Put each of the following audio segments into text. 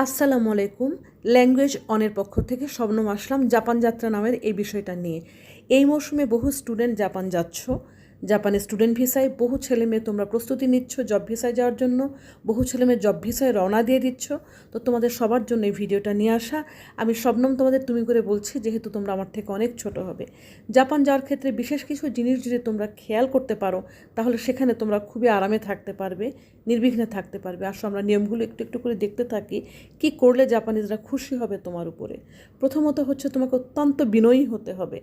আসসালামু আলাইকুম। ল্যাঙ্গুয়েজ অনের পক্ষ থেকে শবনম আসলাম জাপান যাত্রা নামের এই বিষয়টা নিয়ে। এই মৌসুমে বহু স্টুডেন্ট জাপান যাচ্ছ। জাপানে স্টুডেন্ট ভিসায় বহু ছেলেমেয়ে তোমরা প্রস্তুতি নিচ্ছ জব ভিসায় যাওয়ার জন্য। বহু ছেলেমেয়ে জব ভিসায় রওনা দিয়ে দিচ্ছ। তো তোমাদের সবার জন্য এই ভিডিওটা নিয়ে আসা। আমি শবনম তোমাদের তুমি করে বলছি, যেহেতু তোমরা আমার থেকে অনেক ছোট হবে। জাপান যাওয়ার ক্ষেত্রে বিশেষ কিছু জিনিস যদি তোমরা খেয়াল করতে পারো, তাহলে সেখানে তোমরা খুবই আরামে থাকতে পারবে, নির্বিঘ্নে থাকতে পারবে। আসো আমরা নিয়মগুলো একটু একটু করে দেখতে থাকি, কি করলে জাপানিজরা খুশি হবে তোমার উপরে। প্রথমত হচ্ছে, তোমাকে অত্যন্ত বিনয়ী হতে হবে।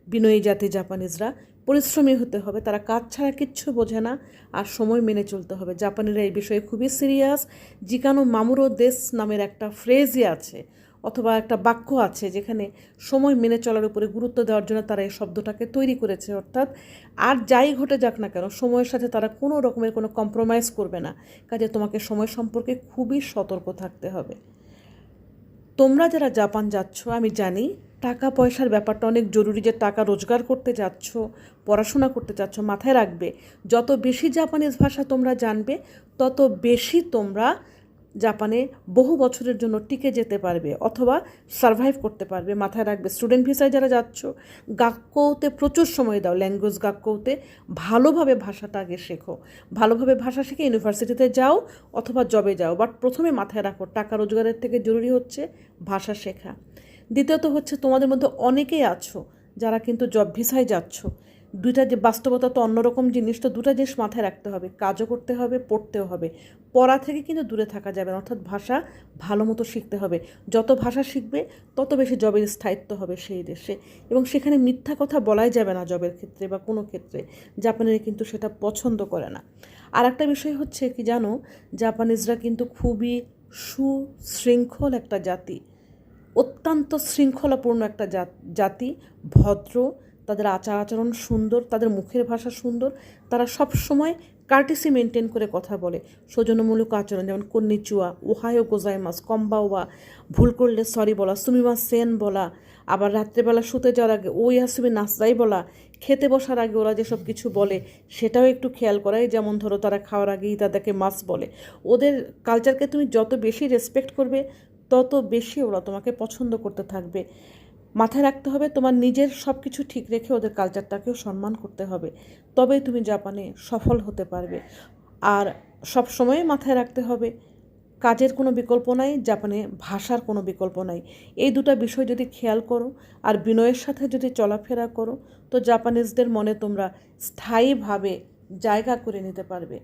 বিনয়ী জাতি জাপানিজরা, পরিশ্রমী হতে হবে। তারা কাজ ছাড়া কিচ্ছু বোঝে না, আর সময় মেনে চলতে হবে। জাপানিরা এই বিষয়ে খুবই সিরিয়াস। জিকানো মামুরো দেশ নামের একটা ফ্রেজই আছে, অথবা একটা বাক্য আছে, যেখানে সময় মেনে চলার উপরে গুরুত্ব দেওয়ার জন্য তারা এই শব্দটাকে তৈরি করেছে। অর্থাৎ আর যাই ঘটে যাক না কেন, সময়ের সাথে তারা কোনো রকমের কোনো কম্প্রোমাইজ করবে না। কাজে তোমাকে সময় সম্পর্কে খুবই সতর্ক থাকতে হবে। তোমরা যারা জাপান যাচ্ছ, আমি জানি টাকা পয়সার ব্যাপারটা অনেক জরুরি, যে টাকা রোজগার করতে যাচ্ছ, পড়াশোনা করতে যাচ্ছ। মাথায় রাখবে, যত বেশি জাপানিজ ভাষা তোমরা জানবে, তত বেশি তোমরা জাপানে বহু বছরের জন্য টিকে যেতে পারবে, অথবা সারভাইভ করতে পারবে। মাথায় রাখবে, স্টুডেন্ট ভিসায় যারা যাচ্ছ, গাক্কোতে প্রচুর সময় দাও। ল্যাঙ্গুয়েজ গাক্কোতে ভালোভাবে ভাষাটা আগে শেখো। ভালোভাবে ভাষা শিখে ইউনিভার্সিটিতে যাও অথবা জবে যাও, বাট প্রথমে মাথায় রাখো, টাকা রোজগারের থেকে জরুরি হচ্ছে ভাষা শেখা। দ্বিতীয়ত হচ্ছে, তোমাদের মধ্যে অনেকেই আছো যারা কিন্তু জব ভিসায় যাচ্ছ। দুইটা যে বাস্তবতা তো অন্যরকম জিনিস, তো দুটা জিনিস মাথায় রাখতে হবে, কাজও করতে হবে, পড়তেও হবে। পড়া থেকে কিন্তু দূরে থাকা যাবে না, অর্থাৎ ভাষা ভালো মতো শিখতে হবে। যত ভাষা শিখবে, তত বেশি জবের স্থায়িত্ব হবে সেই দেশে। এবং সেখানে মিথ্যা কথা বলাই যাবে না জবের ক্ষেত্রে বা কোনো ক্ষেত্রে। জাপানিরা কিন্তু সেটা পছন্দ করে না। আর একটা বিষয় হচ্ছে কি জানো, জাপানিজরা কিন্তু খুবই সুশৃঙ্খল একটা জাতি, অত্যন্ত শৃঙ্খলাপূর্ণ একটা জাতি। ভদ্র, তাদের আচার আচরণ সুন্দর, তাদের মুখের ভাষা সুন্দর। তারা সব সময় কার্টিসি মেনটেন করে কথা বলে, সৌজন্যমূলক আচরণ, যেমন কন্নিচুয়া, ওহায়ো গোজাইমাস, কম্বাওয়া, ভুল করলে সরি বলা, সুমিমা সেন বলা। আবার রাত্রেবেলা শুতে যাওয়ার আগে ওই আসুমি নাস্তাই বলা। খেতে বসার আগে ওরা যেসব কিছু বলে সেটাও একটু খেয়াল করাই, যেমন ধরো তারা খাওয়ার আগেই তাদেরকে মাস বলে। ওদের কালচারকে তুমি যত বেশি রেসপেক্ট করবে, তত বেশি ওরা তোমাকে পছন্দ করতে থাকবে। মাথায় রাখতে হবে, তোমার নিজের সব কিছু ঠিক রেখে ওদের কালচারটাকেও সম্মান করতে হবে, তবেই তুমি জাপানে সফল হতে পারবে। আর সব সময় মাথায় রাখতে হবে, কাজের কোনো বিকল্প নাই, জাপানে ভাষার কোনো বিকল্প নাই। এই দুটো বিষয় যদি খেয়াল করো আর বিনয়ের সাথে যদি চলাফেরা করো, তো জাপানিজদের মনে তোমরা স্থায়ীভাবে জায়গা করে নিতে পারবে।